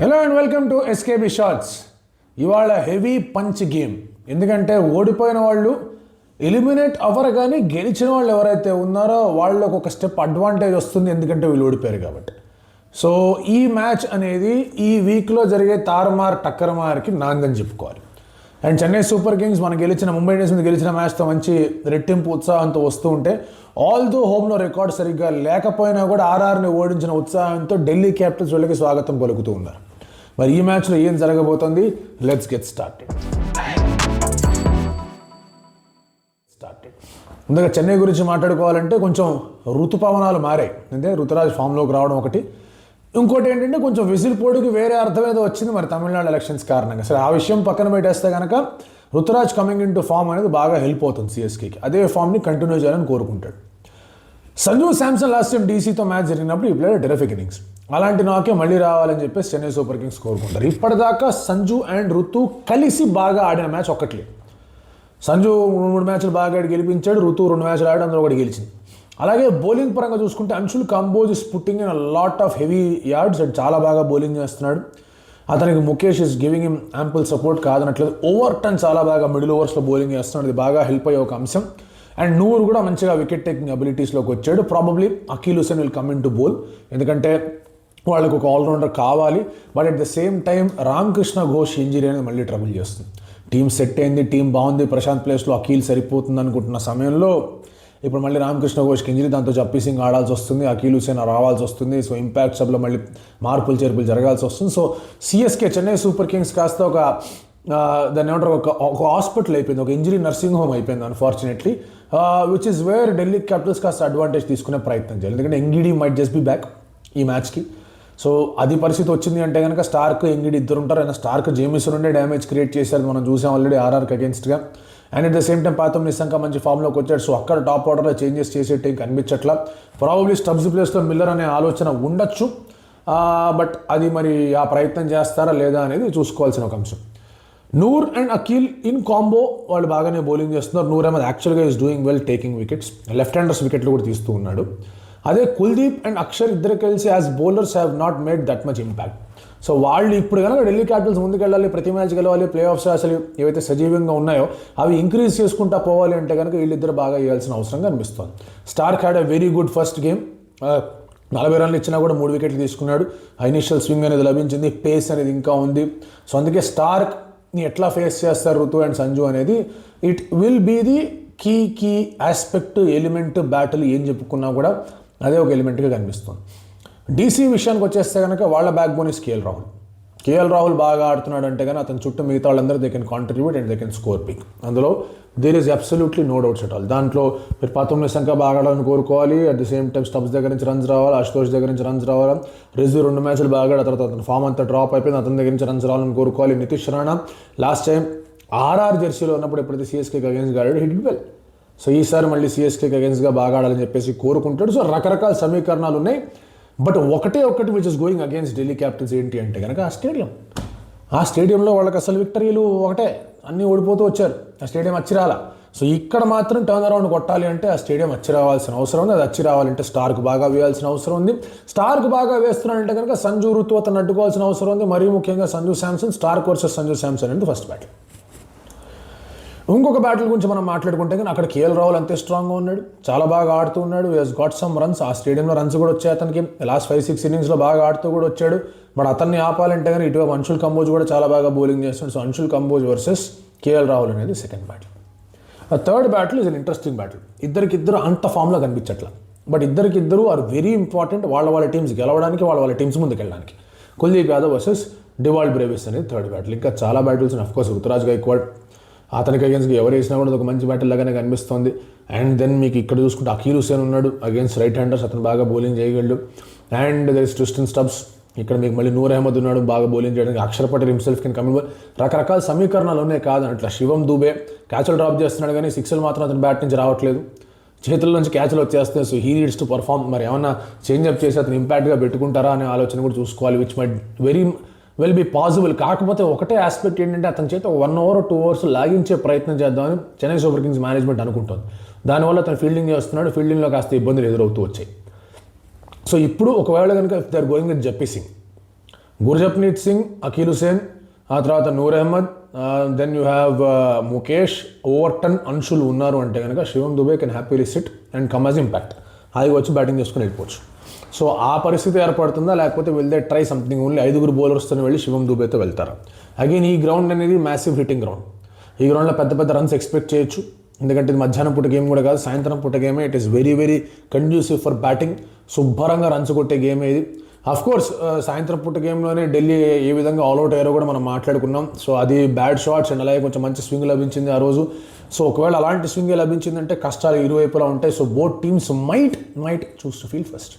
Hello and welcome to SKB shorts. ఇవాళ heavy punch game. ఎందుకంటే ఓడిపోయిన వాళ్ళు ఎలిమినేట్ అవ్వరు, కానీ గెలిచిన వాళ్ళు ఎవరైతే ఉన్నారో వాళ్ళకు ఒక స్టెప్ అడ్వాంటేజ్ వస్తుంది, ఎందుకంటే వీళ్ళు ఓడిపోయారు కాబట్టి. సో ఈ మ్యాచ్ అనేది ఈ వీక్లో జరిగే తారుమార్ టక్కరమార్కి నాందని చెప్పుకోవాలి. అండ్ చెన్నై సూపర్ కింగ్స్ మనం గెలిచిన ముంబై ఇండియన్స్ మీద గెలిచిన మ్యాచ్తో మంచి రెట్టింపు ఉత్సాహంతో వస్తూ ఉంటే, ఆల్దో హోమ్లో రికార్డ్ సరిగ్గా లేకపోయినా కూడా ఆర్ఆర్ని ఓడించిన ఉత్సాహంతో ఢిల్లీ క్యాపిటల్స్ వాళ్ళకి స్వాగతం పలుకుతూ ఉన్నారు. మరి ఈ మ్యాచ్లో ఏం జరగబోతోంది? Let's get started. ముందుగా చెన్నై గురించి మాట్లాడుకోవాలంటే కొంచెం ఋతుపవనాలు మారాయి. అంటే ఋతురాజ్ ఫామ్లోకి రావడం ఒకటి, ఇంకోటి ఏంటంటే కొంచెం విసిల్ పోడుకి వేరే అర్థం ఏదో వచ్చింది మరి తమిళనాడు ఎలక్షన్స్ కారణంగా. సరే ఆ విషయం పక్కన పెట్టేస్తే కనుక Ruturaj coming into form అనేది బాగా హెల్ప్ అవుతుంది సిఎస్కేకి. అదే ఫామ్ని కంటిన్యూ చేయాలని కోరుకుంటాడు. సంజు శాంసన్ లాస్ట్ టైం డీసీతో మ్యాచ్ జరిగినప్పుడు ఈ ప్లేయర్ టెరిఫిక్ ఇన్నింగ్స్, అలాంటి నాకే మళ్ళీ రావాలని చెప్పేసి చెన్నై సూపర్ కింగ్స్ కోరుకుంటారు. ఇప్పటిదాకా సంజు అండ్ ఋతు కలిసి బాగా ఆడిన మ్యాచ్ ఒక్కట్లే. సంజు 3 మ్యాచ్లు బాగా ఆడి గెలిపించాడు, ఋతు 2 మ్యాచ్లు ఆడి అందులో ఒకటి గెలిచింది. అలాగే బౌలింగ్ పరంగా చూసుకుంటే Anshul Kamboj is putting in lot of heavy yards and చాలా బాగా బౌలింగ్ చేస్తున్నాడు. అతనికి Mukesh is giving him ample support కాదనట్లేదు. ఓవర్ టర్న్ చాలా బాగా మిడిల్ ఓవర్స్లో బౌలింగ్ చేస్తున్నాడు, ఇది బాగా హెల్ప్ అయ్యే ఒక అంశం. అండ్ నూరు కూడా మంచిగా వికెట్ టేకింగ్ అబిలిటీస్లోకి వచ్చాడు. Probably Akeal Hosein will come in to bowl, ఎందుకంటే వాళ్ళకు ఒక ఆల్రౌండర్ కావాలి. But at the same time Ramakrishna Ghosh injury అనేది మళ్ళీ ట్రబుల్ చేస్తుంది. టీం సెట్ అయింది, టీం బాగుంది, ప్రశాంత్ ప్లేస్లో అకీల్ సరిపోతుంది అనుకుంటున్న సమయంలో ఇప్పుడు మళ్ళీ రామకృష్ణ ఘోష్కి ఇంజరీ, దాంతో జప్పీ సింగ్ ఆడాల్సి వస్తుంది, అకీల్ హుసేన్ రావాల్సి వస్తుంది. సో ఇంపాక్ట్ సబ్లో మళ్ళీ మార్పులు చేర్పులు జరగాల్సి వస్తుంది. So CSK Chennai Super Kings కాస్త ఒక దాన్ని ఏమంటారు ఒక హాస్పిటల్ అయిపోయింది, ఒక ఇంజరీ నర్సింగ్ హోమ్ అయిపోయింది unfortunately, which is where Delhi Capitals కాస్త అడ్వాంటేజ్ తీసుకునే ప్రయత్నం చేయాలి. ఎందుకంటే Ngidi might just be back ఈ మ్యాచ్కి. సో అది పరిస్థితి వచ్చింది అంటే కనుక స్టార్క్ ఎంగిడి ఇద్దరు ఉంటారు. అయినా స్టార్క్ జేమిసన్ ఉండే డ్యామేజ్ క్రియేట్ చేశారు, మనం చూసాం ఆల్రెడీ ఆర్ఆర్కి అగేన్స్ట్గా. And at the same time Pathum Nissanka మంచి ఫామ్లోకి వచ్చాడు. సో అక్కడ టాప్ ఆర్డర్లో చేంజెస్ చేసేట్టు కనిపించట్లా. ప్రాబబ్లీ స్టబ్స్ ప్లేస్లో మిల్లర్ అనే ఆలోచన ఉండొచ్చు, బట్ అది మరి ఆ ప్రయత్నం చేస్తారా లేదా అనేది చూసుకోవాల్సిన ఒక అంశం. Noor and Aqeel in combo వాళ్ళు బాగానే బౌలింగ్ చేస్తున్నారు. నూర్ అహ్మద్ యాక్చువల్గా is doing well taking wickets, left handers వికెట్లు కూడా తీస్తూ ఉన్నాడు. అదే కుల్దీప్ అండ్ అక్షర్ ఇద్దరు కలిసి as bowlers have not made that much impact. So వాళ్ళు ఇప్పుడు కనుక ఢిల్లీ క్యాపిటల్స్ ముందుకెళ్ళాలి, ప్రతి మ్యాచ్ గెలవాలి, ప్లే ఆఫ్స్ అసలు ఏవైతే సజీవంగా ఉన్నాయో అవి ఇంక్రీజ్ చేసుకుంటా పోవాలి అంటే కనుక వీళ్ళిద్దరు బాగా వేయాల్సిన అవసరం కనిపిస్తుంది. Starc had a very good first game, 40 రన్లు ఇచ్చినా కూడా 3 వికెట్లు తీసుకున్నాడు. ఇనిషియల్ స్వింగ్ అనేది లభించింది, పేస్ అనేది ఇంకా ఉంది. సో అందుకే స్టార్క్ని ఎట్లా ఫేస్ చేస్తారు ఋతు అండ్ సంజు అనేది it will be the key aspect element. Battle ఏం చెప్పుకున్నా కూడా అదే ఒక ఎలిమెంట్గా కనిపిస్తుంది. డీసీ విషయానికి వచ్చేస్తే కనుక వాళ్ళ backbone is KL Rahul బాగా ఆడుతున్నాడు అంటే కానీ అతని చుట్టూ మిగతా వాళ్ళందరూ they can contribute and they can score pick. అందులో there is absolutely no doubts at all. దాంట్లో మీరు 19 సంఖ్య బాగా ఆడాలని కోరుకోవాలి. At the same time Stubbs దగ్గర నుంచి రన్స్ రావాలి, అశుతోష్ దగ్గర నుంచి రన్స్ రావాలి. రిజు 2 మ్యాచ్లు బాగా ఆడ తర్వాత అతను ఫామ్ అంతా డ్రాప్ అయిపోయింది, అతని దగ్గర నుంచి రన్స్ రావాలని కోరుకోవాలి. Nitish Rana last time RR జెర్సీలో ఉన్నప్పుడు ఎప్పుడైతే సిఎస్కేకి అగేన్స్ట్గా ఆడాడు, హిట్ వెల్. సో ఈసారి మళ్ళీ సిఎస్కేకి అగేన్స్ట్గా బాగా ఆడాలని చెప్పేసి కోరుకుంటాడు. సో రకరకాల సమీకరణాలు ఉన్నాయి, బట్ ఒకటి which is going against Delhi Capitals ఏంటి అంటే కనుక ఆ స్టేడియంలో వాళ్ళకి అసలు విక్టరీలు ఒకటే, అన్నీ ఓడిపోతూ వచ్చారు. ఆ స్టేడియం వచ్చి రాలా. సో ఇక్కడ మాత్రం టర్న్ అరౌండ్ కొట్టాలి అంటే ఆ స్టేడియం వచ్చి రావాల్సిన అవసరం ఉంది. అది వచ్చి రావాలంటే స్టార్క్ బాగా వేయాల్సిన అవసరం ఉంది. స్టార్క్ బాగా వేస్తున్నాడంటే కనుక సంజు ఋతు అతను అడ్డుకోవాల్సిన అవసరం ఉంది. మరీ ముఖ్యంగా సంజు శాంసన్, స్టార్క్ వర్సెస్ సంజు శాంసన్ అనేది ఫస్ట్ బ్యాటిల్. ఇంకొక బ్యాటిల్ గురించి మనం మాట్లాడుకుంటే కానీ అక్కడ కేఎల్ రాహుల్ అంతే స్ట్రాంగ్గా ఉన్నాడు, చాలా బాగా ఆడుతూ ఉన్నాడు. He has got some runs. ఆ స్టేడియంలో రన్స్ కూడా వచ్చాయి అతనికి. లాస్ట్ 5-6 ఇన్నింగ్స్లో బాగా ఆడుతూ కూడా వచ్చాడు. బట్ అతన్ని ఆపాలంటే కానీ ఇటువైపు అంశుల్ కంబోజ్ కూడా చాలా బాగా బౌలింగ్ చేస్తున్నాడు. So Anshul Kamboj versus KL Rahul అనేది second battle. Third battle is an interesting battle. ఇద్దరికిద్దరు అంత ఫామ్లో కనిపించట్లా, బట్ ఇద్దరికిద్దరు ఆర్ వెరీ ఇంపార్టెంట్ వాళ్ళ టీమ్స్ గెలవడానికి, వాళ్ళ టీమ్స్ ముందుకెళ్ళడానికి. Kuldeep Yadav versus Dewald Brevis అనేది థర్డ్ బ్యాటిల్. ఇంకా చాలా బ్యాటిల్స్ ఉన్నాయి. అఫ్కోర్స్ రుతురాజ్ గైక్వాడ్, అతనికి అగేన్స్ట్గా ఎవరు వేసినా కూడా ఒక మంచి బ్యాటిల్ లాగానే కనిపిస్తుంది. అండ్ దెన్ మీకు ఇక్కడ చూసుకుంటే అకీల్ హుసేన్ ఉన్నాడు అగేన్స్ట్ రైట్ హ్యాండర్స్, అతను బాగా బౌలింగ్ చేయగలడు. And there is Tristan Stubbs. ఇక్కడ మీకు మళ్ళీ నూర్ అహ్మద్ ఉన్నాడు బాగా బౌలింగ్ చేయడానికి. Axar Patel himself can coming. రకరకాల సమీకరణాలు ఉన్నాయి కాదు అట్లా. శివం దూబే క్యాచ్లు డ్రాప్ చేస్తున్నాడు కానీ 6లు మాత్రం అతను బ్యాట్ నుంచి రావట్లేదు, చేతుల నుంచి క్యాచ్లు వచ్చేస్తాయి. So he needs to perform. మరి ఏమన్నా చేంజ్అప్ చేసి అతను ఇంపాక్ట్గా పెట్టుకుంటారా అనే ఆలోచన కూడా చూసుకోవాలి, which might very well be possible. కాకపోతే ఒకటే ఆస్పెక్ట్ ఏంటంటే అతని చేత 1 ఓవర్ 2 ఓవర్స్ లాగించే ప్రయత్నం చేద్దామని చెన్నై సూపర్ కింగ్స్ మేనేజ్మెంట్ అనుకుంటుంది. దానివల్ల అతను ఫీల్డింగ్ చేస్తున్నాడు, ఫీల్డింగ్లో కాస్త ఇబ్బందులు ఎదురవుతూ వచ్చాయి. సో ఇప్పుడు ఒకవేళ కనుక they are going with Jappi Singh, Gurjapneet Singh, Akeal Hosein, ఆ తర్వాత Noor Ahmad, then you have Mukesh, Overton, Anshul ఉన్నారు అంటే కనుక Shivam Dube can happily sit and come as impact. హాయిగా వచ్చి బ్యాటింగ్ చేసుకుని వెళ్ళిపోవచ్చు. సో ఆ పరిస్థితి ఏర్పడుతుందా, లేకపోతే వెళ్తే ట్రై సంథింగ్ ఓన్లీ 5 బౌలర్స్తో వెళ్ళి శివం దుబేతో వెళ్తారు. అగైన్ ఈ గ్రౌండ్ అనేది మ్యాసివ్ హిట్టింగ్ గ్రౌండ్. ఈ గ్రౌండ్లో పెద్ద పెద్ద రన్స్ ఎక్స్పెక్ట్ చేయొచ్చు, ఎందుకంటే ఇది మధ్యాహ్నం పూట గేమ్ కూడా కాదు, సాయంత్రం పూట గేమే. It is very very conducive for batting. శుభ్రంగా రన్స్ కొట్టే గేమే ఇది. కోర్స్ సాయంత్రం పూట గేమ్లోనే ఢిల్లీ ఏ విధంగా ఆల్అౌట్ అయ్యారో కూడా మనం మాట్లాడుకున్నాం. సో అది బ్యాడ్ షాట్స్ అండ్ అలాగే కొంచెం మంచి స్వింగ్ లభించింది ఆ రోజు. సో ఒకవేళ అలాంటి స్వింగ్ లభించిందంటే కష్టాలు ఇరువైపులా ఉంటాయి. So both teams might choose to field first.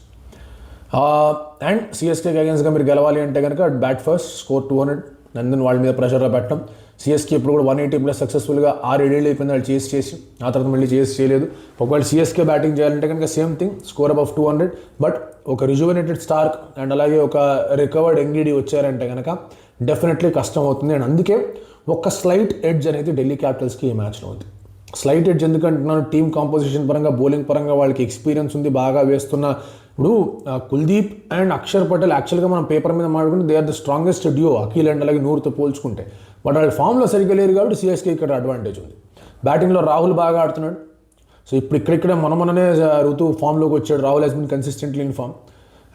And సిఎస్కేకి అగేన్స్ట్గా మీరు గెలవాలి అంటే కనుక bat first, score 200 and then వాళ్ళ మీద ప్రెషర్లో పెట్టడం. సిఎస్కే ఇప్పుడు కూడా 180+ సక్సెస్ఫుల్గా 6-7 ఏళ్ళు అయిపోయింది వాళ్ళు చేసి ఆ తర్వాత మళ్ళీ చేయలేదు. ఒకవేళ సిఎస్కే బ్యాటింగ్ చేయాలంటే కనుక same thing, score above 200. But ఒక రిజువనేటెడ్ స్టార్క్ అండ్ అలాగే ఒక రికవర్డ్ ఎంగిడి వచ్చారంటే కనుక డెఫినెట్లీ కష్టం అవుతుంది. అండ్ అందుకే ఒక స్లైట్ ఎడ్జ్ అనేది ఢిల్లీ క్యాపిటల్స్కి ఈ మ్యాచ్లో ఉంది. స్లైట్ ఎడ్జ్ ఎందుకంటున్నాను, టీమ్ కాంపోజిషన్ పరంగా, బౌలింగ్ పరంగా వాళ్ళకి ఎక్స్పీరియన్స్ ఉంది, బాగా వేస్తున్న. ఇప్పుడు కుల్దీప్ అండ్ అక్షర్ పటేల్ యాక్చువల్గా మనం పేపర్ మీద మాట్లాడుకుంటే they are the strongest due Akeal and అలాగే నూర్తో పోల్చుకుంటే. బట్ వాళ్ళు ఫామ్లో సరిగ్గా లేరు కాబట్టి సిఎస్కే ఇక్కడ అడ్వాంటేజ్ ఉంది. బ్యాటింగ్లో రాహుల్ బాగా ఆడుతున్నాడు. సో ఇప్పుడు ఇక్కడిక్కడే మొన్ననే ఋతు ఫామ్లోకి వచ్చాడు. Rahul has been consistently in form.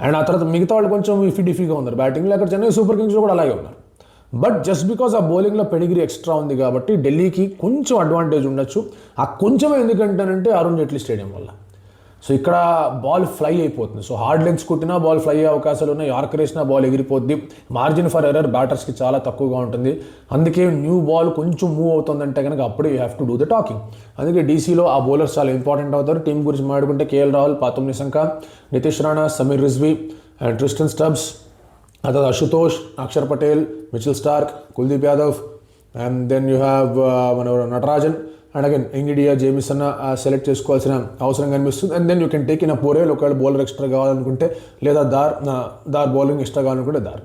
And ఆ తర్వాత మిగతా వాళ్ళు కొంచెం ఇఫీగా ఉన్నారు బ్యాటింగ్లో. అక్కడ చెన్నై సూపర్ కింగ్స్లో కూడా అలాగే ఉన్నారు. బట్ జస్ట్ బికాజ్ ఆ బౌలింగ్లో పెడిగిరీ ఎక్స్ట్రా ఉంది కాబట్టి ఢిల్లీకి కొంచెం అడ్వాంటేజ్ ఉండొచ్చు. ఆ కొంచెమే ఎందుకంటానంటే అరుణ్ జైట్లీ స్టేడియం వల్ల. సో ఇక్కడ బాల్ ఫ్లై అయిపోతుంది. సో హార్డ్ లెగ్స్ కొట్టినా బాల్ ఫ్లై అయ్యే అవకాశాలు ఉన్నాయి, యార్కర్ వేసినా బాల్ ఎగిరిపోద్ది. మార్జిన్ ఫర్ ఎర్రర్ బ్యాటర్స్కి చాలా తక్కువగా ఉంటుంది. అందుకే న్యూ బాల్ కొంచెం మూవ్ అవుతుందంటే కనుక అప్పుడే you have to do the talking. అందుకే డీసీలో ఆ బౌలర్స్ చాలా ఇంపార్టెంట్ అవుతారు. టీం గురించి మాట్లాడుకుంటే KL Rahul, Pathum Nissanka, Nitish Rana, Sameer Rizvi and Tristan Stubbs, ఆ తర్వాత Ashutosh, Axar Patel, Mitchell Starc, Kuldeep Yadav and then you have మన నటరాజన్ అండ్ అగైన్ ఇంగిడియా, జేమిసన్ సెలెక్ట్ చేసుకోవాల్సిన అవసరం కనిపిస్తుంది. And then you can take in a Porel ఒకవేళ బౌలర్ ఎక్స్ట్రా కావాలనుకుంటే, లేదా దార్ బౌలింగ్ ఎక్స్ట్రా కావాలనుకుంటే దార్.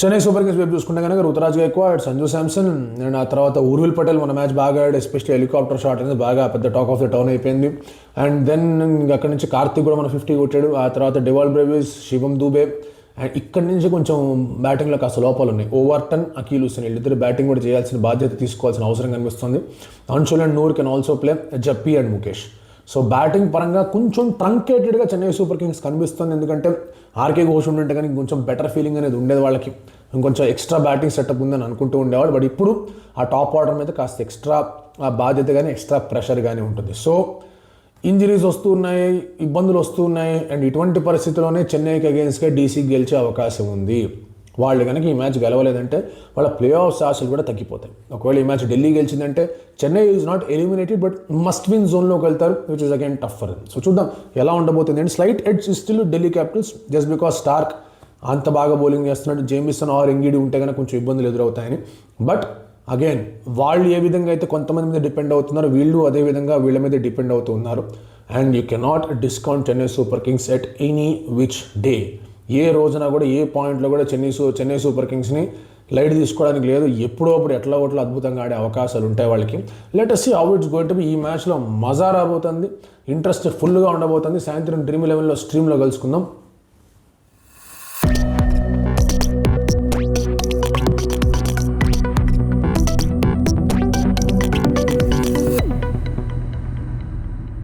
చెన్నై సూపర్ కింగ్స్ వైపు చూసుకుంటే కనుక రుతురాజ్ గైక్వాడ్, సంజు శాంసన్ అండ్ ఆ తర్వాత ఉర్విల్ పటేల్ మన మ్యాచ్ బాగా ఆడాడు. ఎస్పెషల్లీ హెలికాప్టర్ షాట్ అనేది బాగా పెద్ద టాక్ ఆఫ్ ద టౌన్ అయిపోయింది. అండ్ దెన్ అక్కడి నుంచి కార్తిక్ కూడా మన 50 కొట్టాడు. ఆ తర్వాత Dewald Brevis, Shivam Dube. And ఇక్కడి నుంచి కొంచెం బ్యాటింగ్లో కాస్త లోపాలు ఉన్నాయి. ఓవర్టన్, అకీల్ హుసేన్ వీళ్ళిద్దరు బ్యాటింగ్ కూడా చేయాల్సిన బాధ్యత తీసుకోవాల్సిన అవసరం కనిపిస్తుంది. Anshul and Noor can also play, Jappi and Mukesh. So batting పరంగా కొంచెం ట్రంకేటెడ్గా చెన్నై సూపర్ కింగ్స్ కనిపిస్తుంది. ఎందుకంటే ఆర్కే ఘోష్ ఉంటే కానీ కొంచెం బెటర్ ఫీలింగ్ అనేది ఉండేది వాళ్ళకి, ఇంకొంచెం ఎక్స్ట్రా బ్యాటింగ్ సెటప్ ఉందని అనుకుంటూ ఉండేవాడు. బట్ ఇప్పుడు ఆ టాప్ ఆర్డర్ మీద కాస్త ఎక్స్ట్రా బాధ్యత కానీ ఎక్స్ట్రా ప్రెషర్ కానీ ఉంటుంది. సో ఇంజరీస్ వస్తున్నాయి, ఇబ్బందులు వస్తున్నాయి. అండ్ ఇటువంటి పరిస్థితుల్లోనే చెన్నైకి అగేన్స్ట్గా డీసీకి గెలిచే అవకాశం ఉంది. వాళ్ళు కనుక ఈ మ్యాచ్ గెలవలేదంటే వాళ్ళ ప్లే ఆఫ్స్ ఆశలు కూడా తగ్గిపోతాయి. ఒకవేళ ఈ మ్యాచ్ ఢిల్లీ గెలిచిందంటే Chennai is not eliminated but must win జోన్లోకి వెళ్తారు, which is again tough for them. So చూద్దాం ఎలా ఉండబోతుంది. And slight edge still Delhi Capitals just because Starc అంత బాగా బౌలింగ్ చేస్తున్నాడు. జేమిసన్ ఆర్ ఇంగిడి ఉంటే కనుక కొంచెం ఇబ్బందులు ఎదురవుతాయని. బట్ అగైన్ వాళ్ళు ఏ విధంగా అయితే కొంతమంది మీద డిపెండ్ అవుతున్నారు, వీళ్ళు అదే విధంగా వీళ్ళ మీద డిపెండ్ అవుతూ ఉన్నారు. And you cannot discount Chennai Super Kings at any which day. ఏ రోజున కూడా ఏ పాయింట్లో కూడా చెన్నై సూపర్ కింగ్స్ని లైట్ తీసుకోవడానికి లేదు. ఎప్పుడో అప్పుడు ఎట్లా అద్భుతంగా ఆడే అవకాశాలు ఉంటాయి వాళ్ళకి. Let us see how it's going to be. ఈ మ్యాచ్లో మజా రాబోతుంది, ఇంట్రెస్ట్ ఫుల్గా ఉండబోతుంది. సాయంత్రం డ్రీమ్ 11లో స్ట్రీమ్లో కలుసుకుందాం.